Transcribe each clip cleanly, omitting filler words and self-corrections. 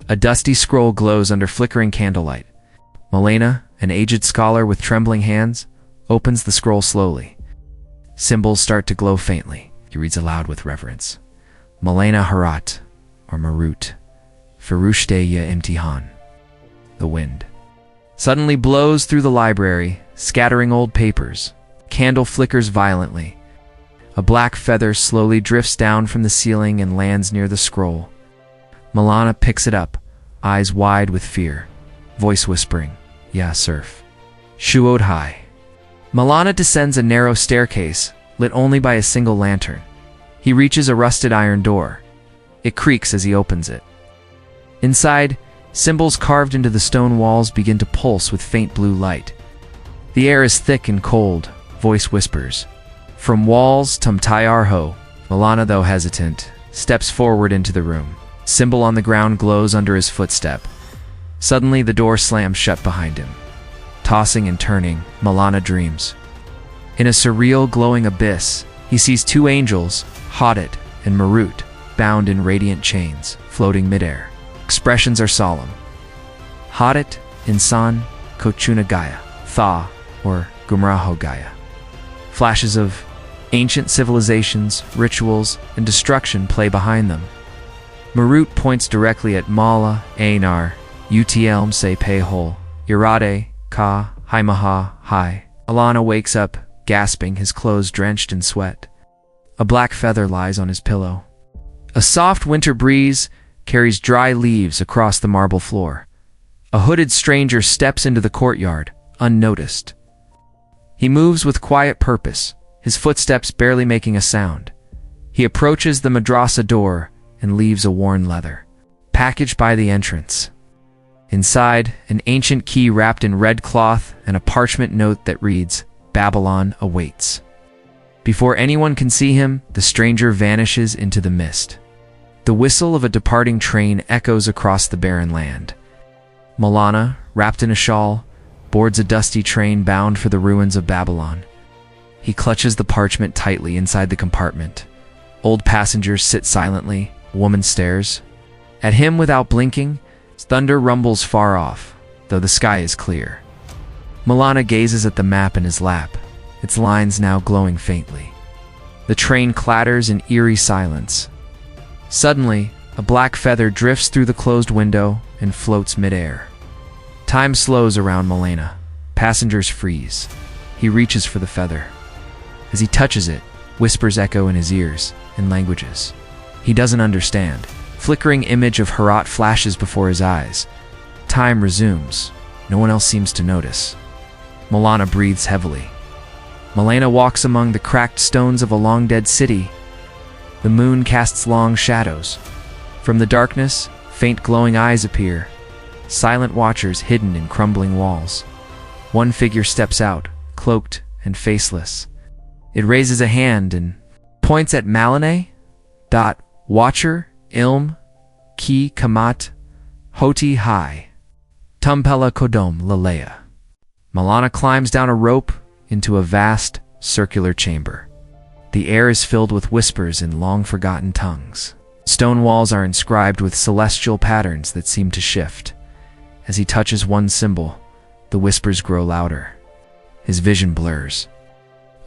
A dusty scroll glows under flickering candlelight. Malena, an aged scholar with trembling hands, opens the scroll slowly. Symbols start to glow faintly. He reads aloud with reverence. Malena Harut, or Marut, Firushteya Imtihan. The wind suddenly blows through the library, scattering old papers. Candle flickers violently. A black feather slowly drifts down from the ceiling and lands near the scroll. Malena picks it up, eyes wide with fear, voice whispering, "Ya surf." Shuod high. Malena descends a narrow staircase, lit only by a single lantern. He reaches a rusted iron door. It creaks as he opens it. Inside, symbols carved into the stone walls begin to pulse with faint blue light. The air is thick and cold, voice whispers. From walls, Tumtayarho. Malena, though hesitant, steps forward into the room. Symbol on the ground glows under his footstep. Suddenly, the door slams shut behind him. Tossing and turning, Malena dreams. In a surreal, glowing abyss, he sees two angels, Harut and Marut, bound in radiant chains, floating midair. Expressions are solemn. Harut, Insan, Kochuna Gaya, Tha, or Gumraho Gaya. Flashes of ancient civilizations, rituals, and destruction play behind them. Marut points directly at Mala, Ainar, Utlm Se Pehol, Irade, Ka, Haimaha, Hai. Alana wakes up, gasping, his clothes drenched in sweat. A black feather lies on his pillow. A soft winter breeze carries dry leaves across the marble floor. A hooded stranger steps into the courtyard, unnoticed. He moves with quiet purpose, his footsteps barely making a sound. He approaches the madrasa door and leaves a worn leather package by the entrance. Inside, an ancient key wrapped in red cloth and a parchment note that reads, "Babylon awaits." Before anyone can see him, the stranger vanishes into the mist. The whistle of a departing train echoes across the barren land. Malena, wrapped in a shawl, boards a dusty train bound for the ruins of Babylon. He clutches the parchment tightly inside the compartment. Old passengers sit silently. A woman stares at him without blinking. Thunder rumbles far off, though the sky is clear. Malena gazes at the map in his lap, its lines now glowing faintly. The train clatters in eerie silence. Suddenly, a black feather drifts through the closed window and floats midair. Time slows around Malena. Passengers freeze. He reaches for the feather. As he touches it, whispers echo in his ears, in languages he doesn't understand. Flickering image of Harut flashes before his eyes. Time resumes. No one else seems to notice. Malena breathes heavily. Malena walks among the cracked stones of a long-dead city. The moon casts long shadows. From the darkness, faint glowing eyes appear, silent watchers hidden in crumbling walls. One figure steps out, cloaked and faceless. It raises a hand and points at Malene. Watcher, Ilm, Ki Kamat, Hoti Hai, Tumpela Kodom Lalea. Malena climbs down a rope into a vast, circular chamber. The air is filled with whispers in long-forgotten tongues. Stone walls are inscribed with celestial patterns that seem to shift. As he touches one symbol, the whispers grow louder. His vision blurs.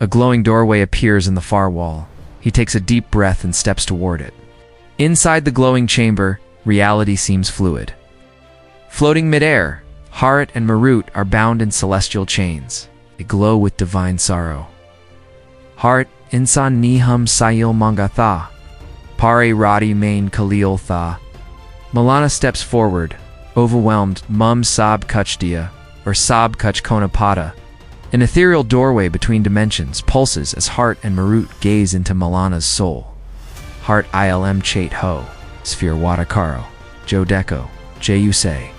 A glowing doorway appears in the far wall. He takes a deep breath and steps toward it. Inside the glowing chamber, reality seems fluid. Floating midair, Harut and Marut are bound in celestial chains. They glow with divine sorrow. Harut, Insan Nihum Sayil Mangatha, Pare Radi Main Khalil Tha. Malena steps forward, overwhelmed. Mum Sab Kuchdia, or Sab Kuch Konapada. An ethereal doorway between dimensions pulses as Harut and Marut gaze into Malena's soul. Harut Ilm Chait Ho, Sphere Watakaro, Jodeko, Jayuse,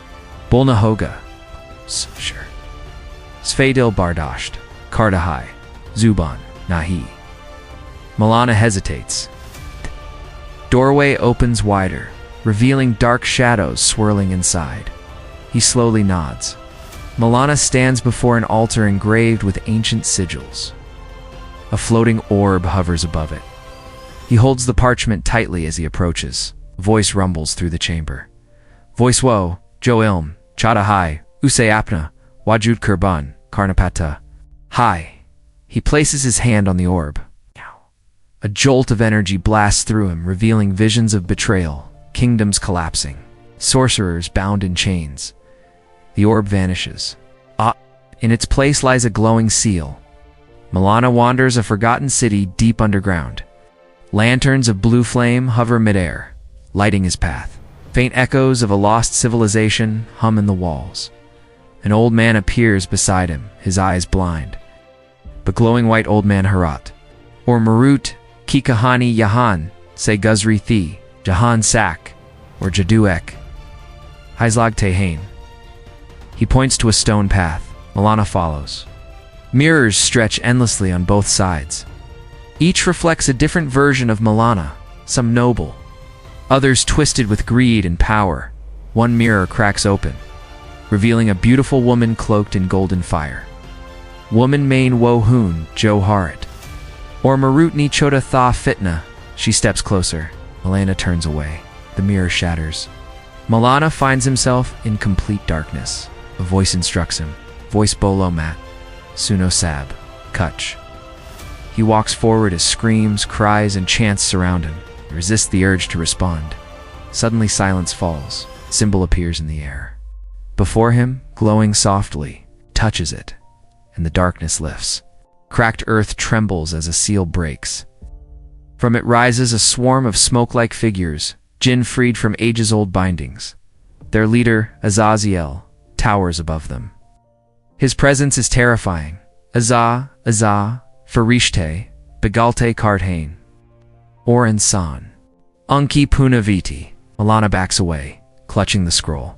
Bulnahoga, Sure. Sfadil Bardasht, Kardahai, Zuban, Nahi. Malena hesitates. Doorway opens wider, revealing dark shadows swirling inside. He slowly nods. Malena stands before an altar engraved with ancient sigils. A floating orb hovers above it. He holds the parchment tightly as he approaches. A voice rumbles through the chamber. Voice Wo, Jo Ilm, Chada Hai, Use Apna, Wajud Kurban, Karnapata. Hai. He places his hand on the orb. A jolt of energy blasts through him, revealing visions of betrayal, kingdoms collapsing, sorcerers bound in chains. The orb vanishes. In its place lies a glowing seal. Malana wanders a forgotten city deep underground. Lanterns of blue flame hover midair, lighting his path. Faint echoes of a lost civilization hum in the walls. An old man appears beside him, his eyes blind. The glowing white old man Harut Marut, Kikahani Yahan, Se Guzri Thi, Jahan Sak, or Jaduek, Heizlag Tehain. He points to a stone path. Malana follows. Mirrors stretch endlessly on both sides. Each reflects a different version of Malana, some noble, others twisted with greed and power. One mirror cracks open, revealing a beautiful woman cloaked in golden fire. Woman main Wo Hoon, Jo Harut. Or Marut Ni Chota Tha Fitna. She steps closer. Malana turns away. The mirror shatters. Malana finds himself in complete darkness. A voice instructs him. Voice Bolo Mat. Suno Sab. Kutch. He walks forward as screams, cries, and chants surround him. He resists the urge to respond. Suddenly silence falls. Symbol appears in the air. Before him, glowing softly, touches it, and the darkness lifts. Cracked earth trembles as a seal breaks. From it rises a swarm of smoke-like figures, jinn freed from ages-old bindings. Their leader, Azaziel, towers above them. His presence is terrifying. Azah, Farishte, Begalte Karthain. Or Insan. Unki Punaviti. Malana backs away, clutching the scroll.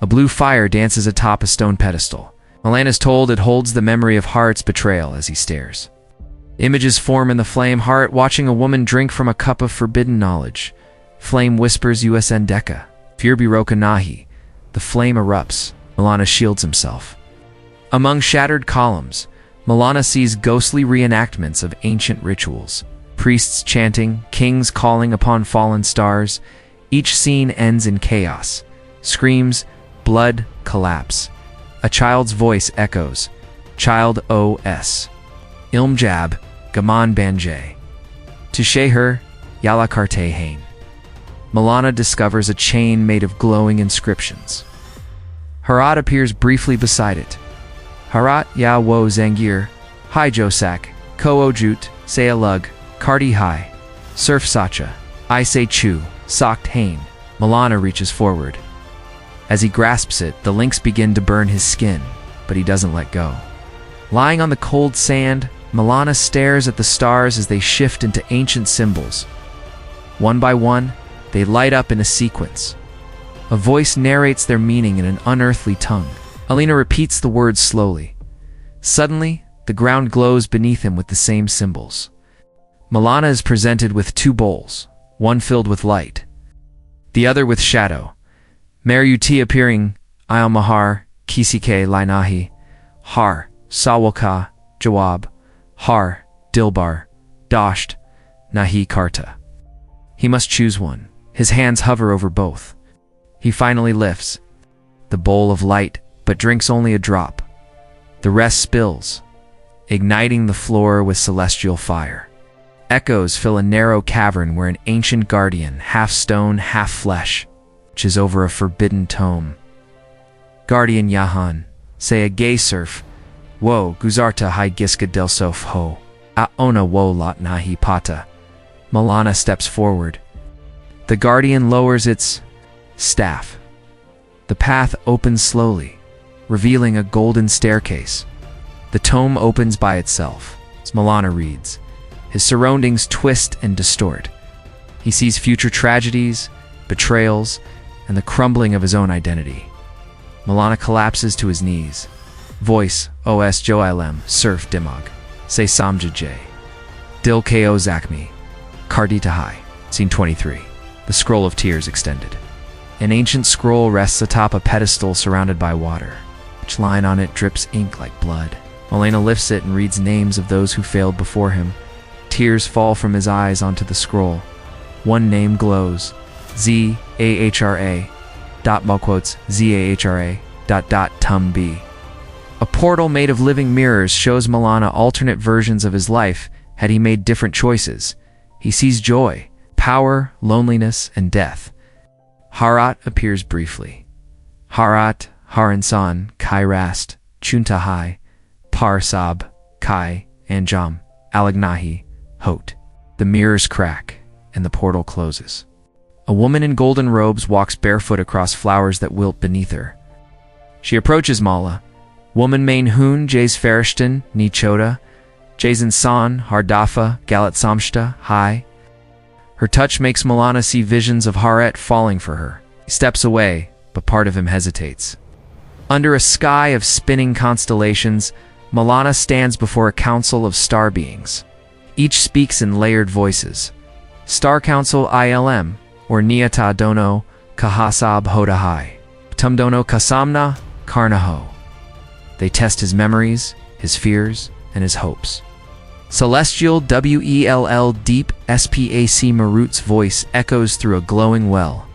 A blue fire dances atop a stone pedestal. Malana is told it holds the memory of Harut's betrayal as he stares. Images form in the flame, Harut watching a woman drink from a cup of forbidden knowledge. Flame whispers USN Deka. Firbi Roka Nahi. The flame erupts. Malana shields himself. Among shattered columns, Malana sees ghostly reenactments of ancient rituals. Priests chanting, kings calling upon fallen stars. Each scene ends in chaos. Screams, blood, collapse. A child's voice echoes. Child O.S. Ilmjab, Gaman Banjay. Tusheher, Yala Karte Hain. Malana discovers a chain made of glowing inscriptions. Harut appears briefly beside it. Harut Ya Wo Zangir, Hai Josak, Ko Ojut, Sayalug, Kardi Hai, Surf Sacha, I Say Chu, Sokt Hain. Malana reaches forward. As he grasps it, the links begin to burn his skin, but he doesn't let go. Lying on the cold sand, Malana stares at the stars as they shift into ancient symbols. One by one, they light up in a sequence. A voice narrates their meaning in an unearthly tongue. Alina repeats the words slowly. Suddenly, the ground glows beneath him with the same symbols. Malana is presented with two bowls, one filled with light, the other with shadow. Maryuti appearing, Ayal Mahar, Kisike Lainahi, Har, Sawaka, Jawab, Har, Dilbar, Dasht, Nahi Karta. He must choose one. His hands hover over both. He finally lifts the bowl of light, but drinks only a drop. The rest spills, igniting the floor with celestial fire. Echoes fill a narrow cavern where an ancient guardian, half stone, half flesh, watches over a forbidden tome. Guardian Yahan, say a gay surf, Wo Guzarta Hai Giska del Sof Ho, Aona Wo Lot Nahi Pata. Malana steps forward. The guardian lowers its staff. The path opens slowly, revealing a golden staircase. The tome opens by itself, as Malana reads. His surroundings twist and distort. He sees future tragedies, betrayals, and the crumbling of his own identity. Malana collapses to his knees. Voice, Os Joilem, Surf Dimog, Say Samja J. Dil Ko Zakmi, Kardita Hai. Scene 23. The Scroll of Tears extended. An ancient scroll rests atop a pedestal surrounded by water. Each line on it drips ink like blood. Malana lifts it and reads names of those who failed before him. Tears fall from his eyes onto the scroll. One name glows. Z-A-H-R-A. ball quotes, Zahra, tum b. A portal made of living mirrors shows Malana alternate versions of his life had he made different choices. He sees joy, power, loneliness, and death. Harut appears briefly. Harut, Haransan, Kairast, Chuntahai, Parsab, Kai, Anjam, Alagnahi, Hot. The mirrors crack, and the portal closes. A woman in golden robes walks barefoot across flowers that wilt beneath her. She approaches Mala. Woman main Hoon, Jays Ferishton, Ni Choda, Jason San, Hardafa, Galat Samshta, Hai. Her touch makes Malana see visions of Haret falling for her. He steps away, but part of him hesitates. Under a sky of spinning constellations, Malana stands before a council of star beings. Each speaks in layered voices. Star Council ILM, or Niata Dono, Kahasab Hodahai, Tumdono Kasamna, Karnaho. They test his memories, his fears, and his hopes. Celestial WELL Deep SPAC Marut's voice echoes through a glowing well.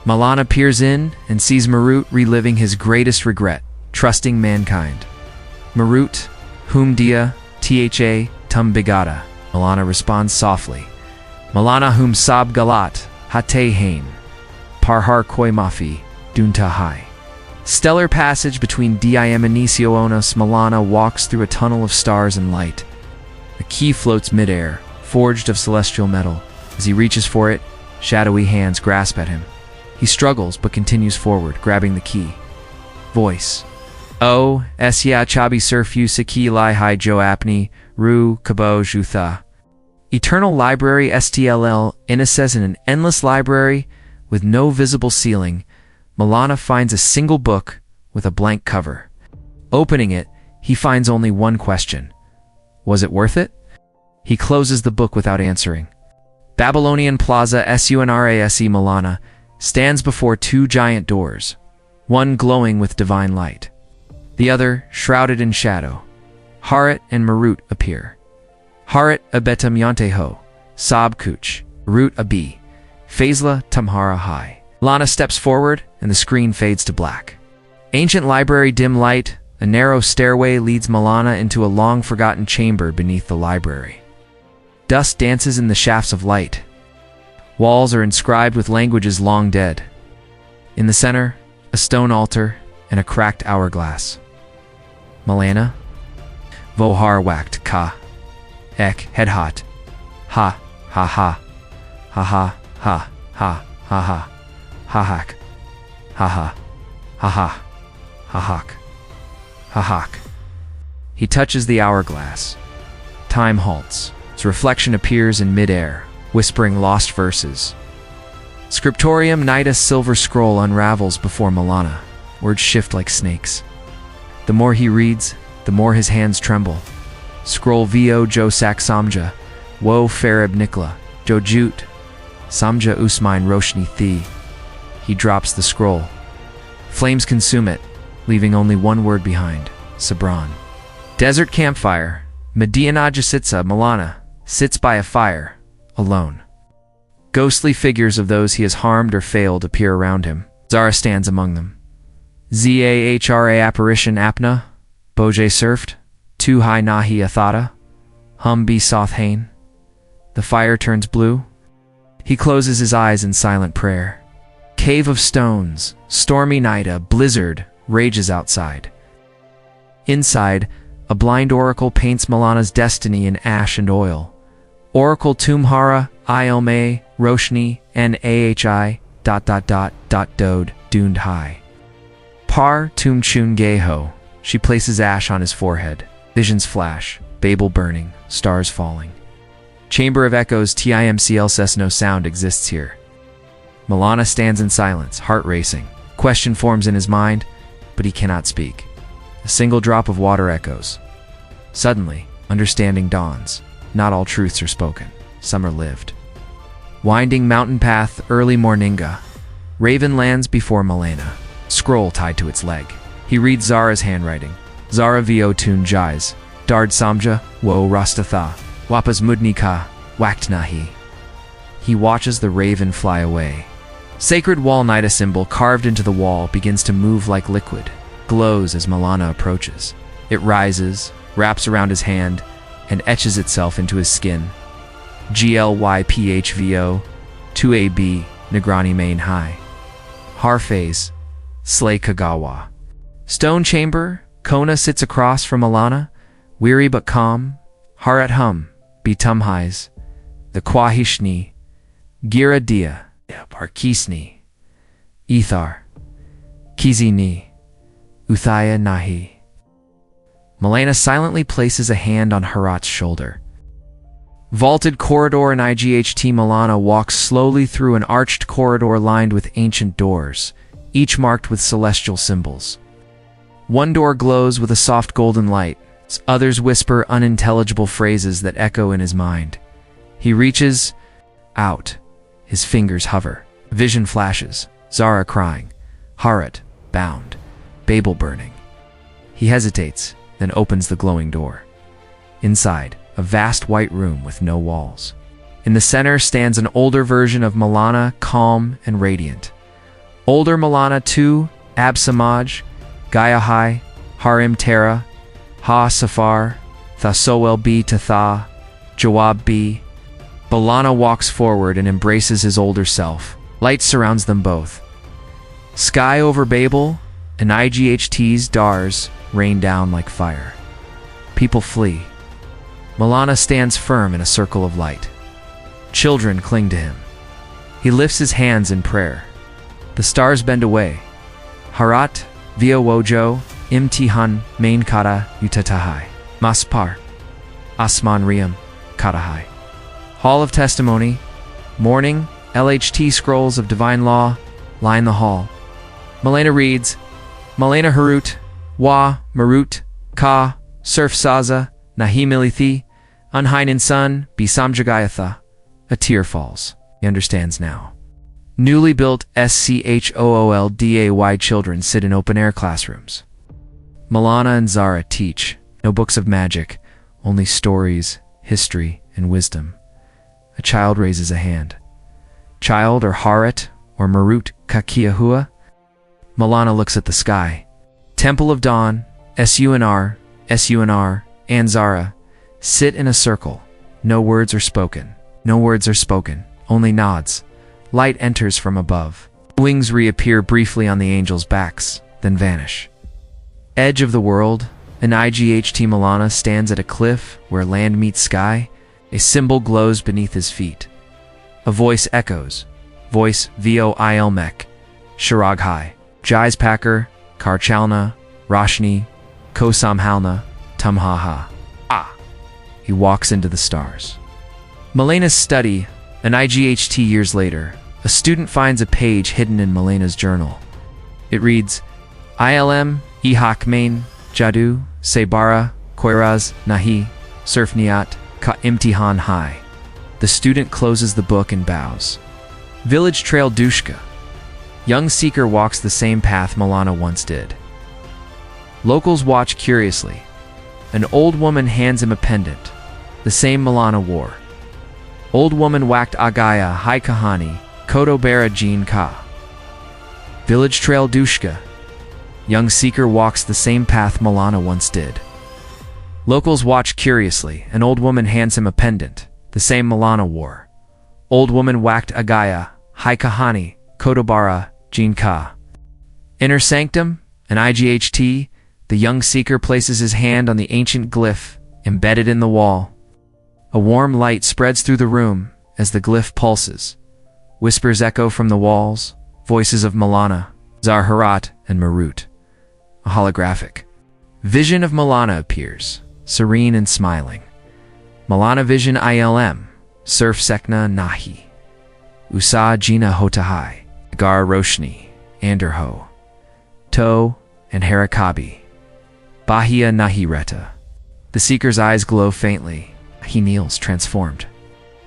Malana peers in and sees Marut reliving his greatest regret, trusting mankind. Marut, whom dia, Tha, tum bigata. Malana responds softly. Malana whom sab galat, hate hain. Parhar koi mafi, dunta hai. Stellar passage between Dim and Nisionos, Malana walks through a tunnel of stars and light. A key floats midair, forged of celestial metal. As he reaches for it, shadowy hands grasp at him. He struggles but continues forward, grabbing the key. Voice. O, Esya Chabi Surfu Saki Lai Hai Jo Apni, Ru, Kabo Jutha. Eternal Library STLL, Ina says in an endless library with no visible ceiling, Malana finds a single book with a blank cover. Opening it, he finds only one question. Was it worth it? He closes the book without answering. Babylonian Plaza Sunrase Malana stands before two giant doors, one glowing with divine light, the other shrouded in shadow. Harut and Marut appear. Harut abetam yanteho, Sab Kuch, Marut abi, Fazla Tamhara Hai. Lana steps forward, and the screen fades to black. Ancient library dim light, a narrow stairway leads Malana into a long-forgotten chamber beneath the library. Dust dances in the shafts of light. Walls are inscribed with languages long dead. In the center, a stone altar and a cracked hourglass. Malana? Vohar whacked ka. Ek, head hot. Ha, ha ha. Ha ha, ha, ha, ha ha. Ha-hack. Ha-ha. Ha-ha. Ha-hack. Ha-hack. He touches the hourglass. Time halts. Its reflection appears in midair, whispering lost verses. Scriptorium Nidus silver scroll unravels before Malana. Words shift like snakes. The more he reads, the more his hands tremble. Scroll Vo Josak Samja, Wo Farib Nikla, Jojut, Samja Usmain Roshni Thi. He drops the scroll. Flames consume it, leaving only one word behind, Sabran. Desert campfire. Mediana Jasitsa Malana sits by a fire, alone. Ghostly figures of those he has harmed or failed appear around him. Zara stands among them. Zahra apparition Apna, Boje surfed, Tu Hai Nahi Athata, Hum Bi Soth Hain. The fire turns blue. He closes his eyes in silent prayer. Cave of stones, stormy night, a blizzard rages outside. Inside, a blind oracle paints Malana's destiny in ash and oil. Oracle Tumhara, Iome, Roshni, Nahi, Dode, Dund Hai. Par Tum Chun Geho. She places ash on his forehead. Visions flash, Babel burning, stars falling. Chamber of Echoes TIMCL says no sound exists here. Malana stands in silence, heart racing. Question forms in his mind, but he cannot speak. A single drop of water echoes. Suddenly, understanding dawns. Not all truths are spoken. Some are lived. Winding mountain path, early morninga. Raven lands before Malana. Scroll tied to its leg. He reads Zara's handwriting. Zara Vo Tun Jais. Dard Samja, Wo Rastatha. Wapas Mudnika, Waktnahi. He watches the raven fly away. Sacred wall Nida symbol carved into the wall begins to move like liquid, glows as Malana approaches. It rises, wraps around his hand, and etches itself into his skin. GLYPHVO 2AB Negrani Main High. Harphase, Slay Kagawa. Stone Chamber, Kona sits across from Malana, weary but calm. Harat Hum, Bitumhais, the Kwahishni, Gira Dia, Parkisni, Ethar, Kizini, Uthaya Nahi. Malena silently places a hand on Harat's shoulder. Vaulted corridor in IGHT. Malana walks slowly through an arched corridor lined with ancient doors, each marked with celestial symbols. One door glows with a soft golden light. Others whisper unintelligible phrases that echo in his mind. He reaches out. His fingers hover. Vision flashes. Zara crying. Harat bound. Babel burning. He hesitates, then opens the glowing door. Inside, a vast white room with no walls. In the center stands an older version of Malana, calm and radiant. Older Malana II, Ab Samaj, Gaia Hai, Harim Tara, Ha Safar, Thasowel B Tatha, Jawab B. Balana walks forward and embraces his older self. Light surrounds them both. Sky over Babel and IGHT's Dars rain down like fire. People flee. Malana stands firm in a circle of light. Children cling to him. He lifts his hands in prayer. The stars bend away. Harat, Via Wojo, Imtihan, Main Kata, Utatahai, Maspar, Asman Riyam, Katahai. Hall of Testimony, Morning, LHT Scrolls of Divine Law, line the hall. Malena reads, Malena Harut, Wa, Marut, Ka, Surf Saza, Nahi Milithi, Unhainin Sun, Bisamjagayatha. A tear falls. He understands now. Newly built SCHOOLDAY children sit in open-air classrooms. Malana and Zara teach. No books of magic, only stories, history, and wisdom. A child raises a hand. Child or Harat or Marut Kakiahua? Malana looks at the sky. Temple of Dawn, SUNR, and Zara sit in a circle. No words are spoken. No words are spoken, only nods. Light enters from above. Wings reappear briefly on the angels' backs, then vanish. Edge of the world, an IGHT. Malana stands at a cliff where land meets sky. A symbol glows beneath his feet. A voice echoes. Voice Voilmek, Shiraghai, Jais Karchalna, Roshni, Kosamhalna, Tumhaha. Ah! He walks into the stars. Malena's study, an IGHT years later, a student finds a page hidden in Malena's journal. It reads, ILM, Ihak Main, Jadu, Sebara, Koiraz, Nahi, Surfniat, Ka Imtihan Hai. The student closes the book and bows. Village Trail Dushka. Young seeker walks the same path Malana once did. Locals watch curiously. An old woman hands him a pendant, the same Malana wore. Old woman whacked Agaya Hai Kahani, Kodobera Jean Ka. Village Trail Dushka. Young seeker walks the same path Malana once did. Locals watch curiously. An old woman hands him a pendant, the same Malana wore. Old woman whacked Agaya Hai Kahani, Kodobara Jean Ka. Inner sanctum, an IGHT. The young seeker places his hand on the ancient glyph embedded in the wall. A warm light spreads through the room as the glyph pulses. Whispers echo from the walls, voices of Malana, Zarharat, and Marut. A holographic vision of Malana appears, serene and smiling. Malana vision ILM, Surf Sekna Nahi, Usa Jina Hotahai, Gar Roshni, Anderho, To, and Harakabi, Bahia Nahireta. The seeker's eyes glow faintly. He kneels, transformed.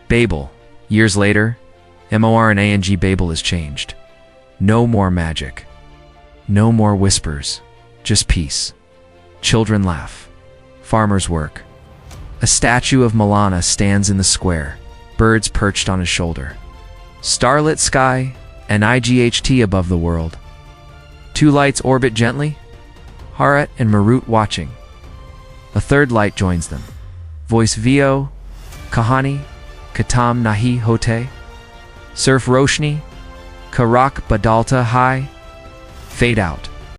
Babel. Years later, MORNANG Babel is changed. No more magic. No more whispers. Just peace. Children laugh. Farmers work. A statue of Malana stands in the square, birds perched on his shoulder. Starlit sky, An IGHT above the world. Two lights orbit gently, Harut and Marut watching. A third light joins them. Voice Vio, Kahani, Katam Nahi Hote, Surf Roshni, Karak Badalta Hai, fade out.